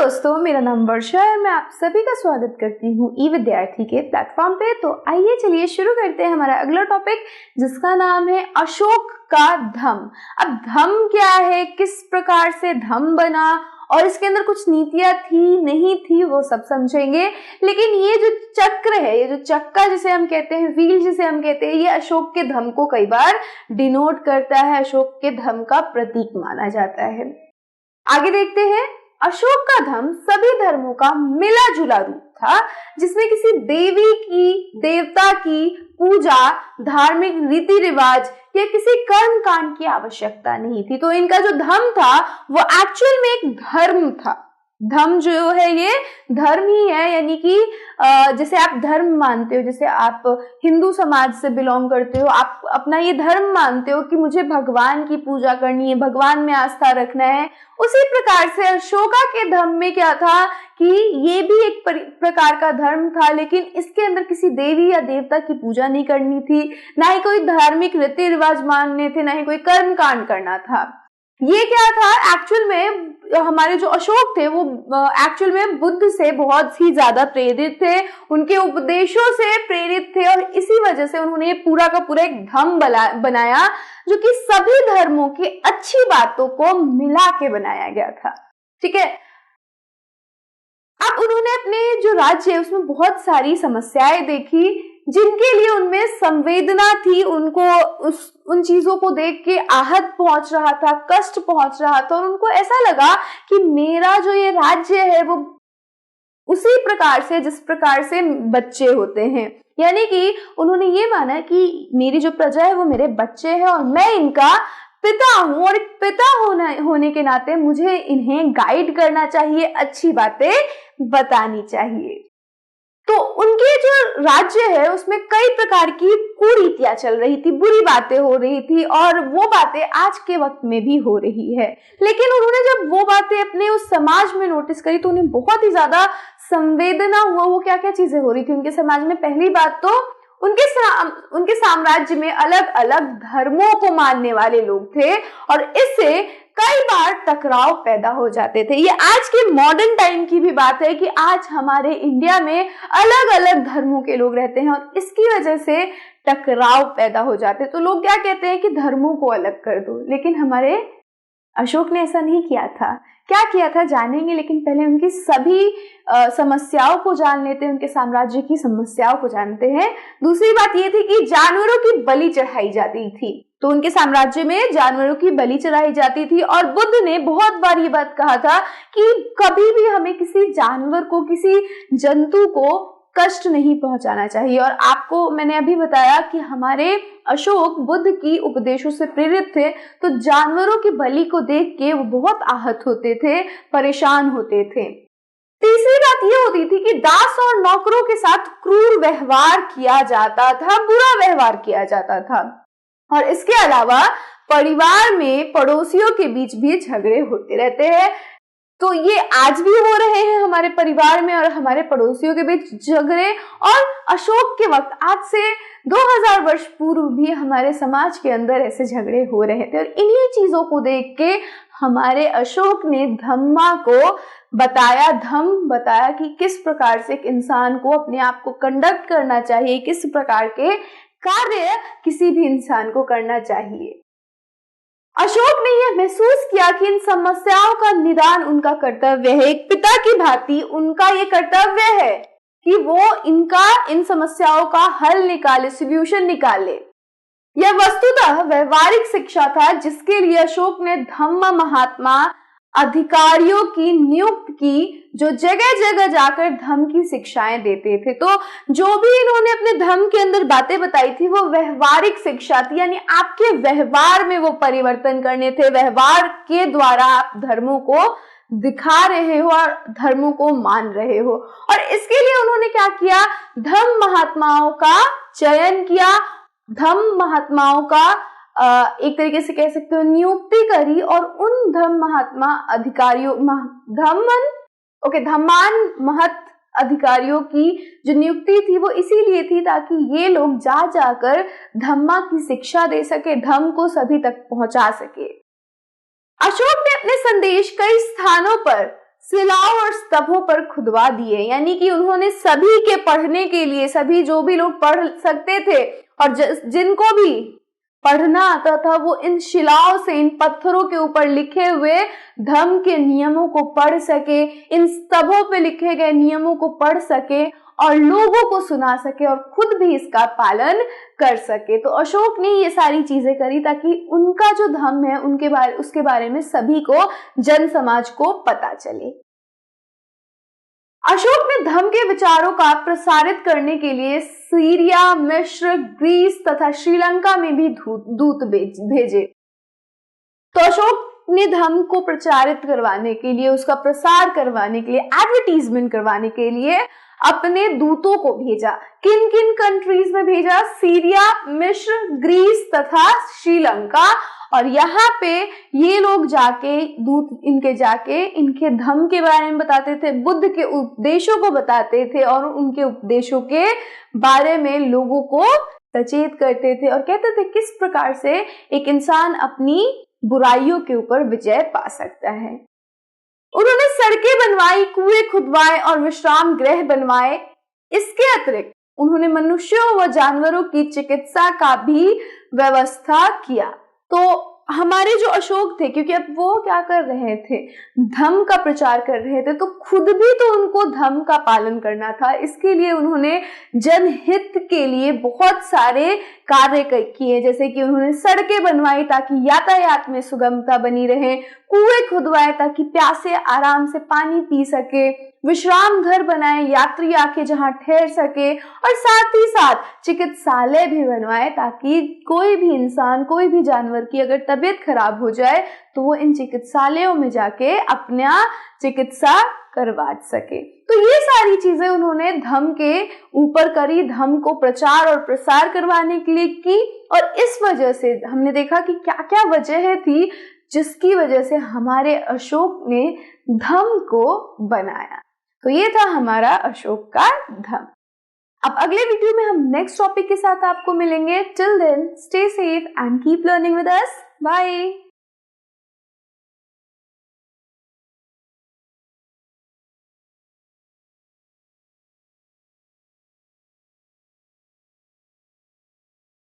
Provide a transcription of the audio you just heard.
दोस्तों, मेरा नाम वर्षा है और मैं आप सभी का स्वागत करती हूँ ई विद्यार्थी के प्लेटफॉर्म पे। तो आइए चलिए शुरू करते हैं हमारा अगला टॉपिक, जिसका नाम है अशोक का धम्म। अब धम्म क्या है, किस प्रकार से धम्म बना और इसके अंदर कुछ नीतियां थी नहीं थी वो सब समझेंगे। लेकिन ये जो चक्र है, ये जो चक्का जिसे हम कहते हैं, व्हील जिसे हम कहते हैं, ये अशोक के धम्म को कई बार डिनोट करता है, अशोक के धम्म का प्रतीक माना जाता है। आगे देखते हैं। अशोक का धम्म सभी धर्मों का मिला जुला रूप था, जिसमें किसी देवी की, देवता की पूजा, धार्मिक रीति रिवाज या किसी कर्म कांड की आवश्यकता नहीं थी। तो इनका जो धम्म था वो एक्चुअल में एक धर्म था। धम्म जो है ये धर्म ही है, यानी कि जैसे आप धर्म मानते हो, जैसे आप हिंदू समाज से बिलोंग करते हो, आप अपना ये धर्म मानते हो कि मुझे भगवान की पूजा करनी है, भगवान में आस्था रखना है। उसी प्रकार से अशोका के धम्म में क्या था कि ये भी एक प्रकार का धर्म था, लेकिन इसके अंदर किसी देवी या देवता की पूजा नहीं करनी थी, ना ही कोई धार्मिक रीति रिवाज मानने थे, ना ही कोई कर्म कांड करना था। ये क्या था एक्चुअल में, हमारे जो अशोक थे वो एक्चुअल में बुद्ध से बहुत ही ज्यादा प्रेरित थे, उनके उपदेशों से प्रेरित थे, और इसी वजह से उन्होंने ये पूरा का पूरा एक धम्म बनाया, जो कि सभी धर्मों की अच्छी बातों को मिला के बनाया गया था। ठीक है। अब उन्होंने अपने जो राज्य है उसमें बहुत सारी समस्याएं देखी, जिनके लिए उनमें संवेदना थी, उनको उन चीजों को देख के आहत पहुंच रहा था, कष्ट पहुंच रहा था, और उनको ऐसा लगा कि मेरा जो ये राज्य है वो उसी प्रकार से जिस प्रकार से बच्चे होते हैं, यानी कि उन्होंने ये माना कि मेरी जो प्रजा है वो मेरे बच्चे हैं और मैं इनका पिता हूं, और एक पिता होने के नाते मुझे इन्हें गाइड करना चाहिए, अच्छी बातें बतानी चाहिए। तो उनके जो राज्य है उसमें कई प्रकार की कुरीतियां चल रही थी, बुरी बातें हो रही थी, और वो बातें आज के वक्त में भी हो रही है। लेकिन उन्होंने जब वो बातें अपने उस समाज में नोटिस करी तो उन्हें बहुत ही ज्यादा संवेदना हुआ। वो क्या क्या चीजें हो रही थी उनके समाज में। पहली बात तो उनके साम्राज्य में अलग अलग धर्मों को मानने वाले लोग थे, और इससे कई बार टकराव पैदा हो जाते थे। ये आज के मॉडर्न टाइम की भी बात है कि आज हमारे इंडिया में अलग अलग धर्मों के लोग रहते हैं, और इसकी वजह से टकराव पैदा हो जाते हैं। तो लोग क्या कहते हैं कि धर्मों को अलग कर दो, लेकिन हमारे अशोक ने ऐसा नहीं किया था। क्या किया था जानेंगे, लेकिन पहले उनकी सभी समस्याओं को जान लेते हैं, उनके साम्राज्य की समस्याओं को जानते हैं। दूसरी बात ये थी कि जानवरों की बलि चढ़ाई जाती थी, तो उनके साम्राज्य में जानवरों की बलि चढ़ाई जाती थी, और बुद्ध ने बहुत बार ये बात कहा था कि कभी भी हमें किसी जानवर को, किसी जंतु को कष्ट नहीं पहुंचाना चाहिए। और आपको मैंने अभी बताया कि हमारे अशोक बुद्ध की उपदेशों से प्रेरित थे, तो जानवरों की बलि को देख के वो बहुत आहत होते थे, परेशान होते थे। तीसरी बात ये होती थी कि दास और नौकरों के साथ क्रूर व्यवहार किया जाता था, बुरा व्यवहार किया जाता था, और इसके अलावा परिवार में पड़ोसियों के बीच भी झगड़े होते रहते हैं। तो ये आज भी हो रहे हैं हमारे परिवार में और हमारे पड़ोसियों के बीच झगड़े, और अशोक के वक्त आज से 2000 वर्ष पूर्व भी हमारे समाज के अंदर ऐसे झगड़े हो रहे थे। और इन्हीं चीजों को देख के हमारे अशोक ने धम्मा को धम्म बताया कि किस प्रकार से एक इंसान को अपने आप को कंडक्ट करना चाहिए, किस प्रकार के कार्य किसी भी इंसान को करना चाहिए। अशोक ने यह महसूस किया कि इन समस्याओं का निदान उनका कर्तव्य है। एक पिता की भांति उनका ये कर्तव्य है कि वो इन समस्याओं का हल निकाले, सॉल्यूशन निकाले। यह वस्तुतः व्यवहारिक शिक्षा था, जिसके लिए अशोक ने धम्म महात्मा अधिकारियों की नियुक्त की, जो जगह जगह जाकर धम्म की शिक्षाएं देते थे। तो जो भी इन्होंने अपने धम्म के अंदर बातें बताई थी वो व्यवहारिक शिक्षा थी, यानी आपके व्यवहार में वो परिवर्तन करने थे। व्यवहार के द्वारा आप धर्मों को दिखा रहे हो और धर्मों को मान रहे हो, और इसके लिए उन्होंने क्या किया, धम्म महात्माओं का चयन किया, धम्म महात्माओं का एक तरीके से कह सकते हो नियुक्ति करी, और उन धम्म महात्मा अधिकारियों धम्मान महत अधिकारियों की जो नियुक्ति थी वो इसीलिए थी ताकि ये लोग जाकर धम्मा की शिक्षा दे सके, धम्म को सभी तक पहुंचा सके। अशोक ने अपने संदेश कई स्थानों पर शिलाओं और स्तंभों पर खुदवा दिए, यानी कि उन्होंने सभी के पढ़ने के लिए, सभी जो भी लोग पढ़ सकते थे और जिनको भी पढ़ना आता था वो इन शिलाओं से, इन पत्थरों के ऊपर लिखे हुए धम्म के नियमों को पढ़ सके, इन स्तंभों पे लिखे गए नियमों को पढ़ सके और लोगों को सुना सके और खुद भी इसका पालन कर सके। तो अशोक ने ये सारी चीजें करी ताकि उनका जो धम्म है उसके बारे में सभी को, जन समाज को पता चले। अशोक ने धम्म के विचारों का प्रसारित करने के लिए सीरिया, मिस्र, ग्रीस तथा श्रीलंका में भी दूत भेजे। तो अशोक ने धम्म को प्रचारित करवाने के लिए, उसका प्रसार करवाने के लिए, एडवर्टीजमेंट करवाने के लिए अपने दूतों को भेजा। किन किन कंट्रीज में भेजा? सीरिया, मिस्र, ग्रीस तथा श्रीलंका। और यहाँ पे ये लोग जाके इनके धम्म के बारे में बताते थे, बुद्ध के उपदेशों को बताते थे और उनके उपदेशों के बारे में लोगों को सचेत करते थे और कहते थे किस प्रकार से एक इंसान अपनी बुराइयों के ऊपर विजय पा सकता है। उन्होंने सड़कें बनवाई, कुएं खुदवाए और विश्राम गृह बनवाए। इसके अतिरिक्त उन्होंने मनुष्यों व जानवरों की चिकित्सा का भी व्यवस्था किया। तो हमारे जो अशोक थे, क्योंकि अब वो क्या कर रहे थे, धम्म का प्रचार कर रहे थे, तो खुद भी तो उनको धम्म का पालन करना था। इसके लिए उन्होंने जनहित के लिए बहुत सारे कार्य किए, जैसे कि उन्होंने सड़कें बनवाई ताकि यातायात में सुगमता बनी रहे, कुएं खुदवाए ताकि प्यासे आराम से पानी पी सके, विश्राम घर बनाए, यात्री आके जहां ठहर सके, और साथ ही साथ चिकित्सालय भी बनवाए ताकि कोई भी इंसान, कोई भी जानवर की अगर तबीयत खराब हो जाए तो वो इन चिकित्सालयों में जाके अपना चिकित्सा करवा सके। तो ये सारी चीजें उन्होंने धम्म के ऊपर करी, धम्म को प्रचार और प्रसार करवाने के लिए की। और इस वजह से हमने देखा कि क्या क्या वजह थी जिसकी वजह से हमारे अशोक ने धम्म को बनाया। तो ये था हमारा अशोक का धम्म। अब अगले वीडियो में हम नेक्स्ट टॉपिक के साथ आपको मिलेंगे। Till then stay safe and keep learning with us. Bye.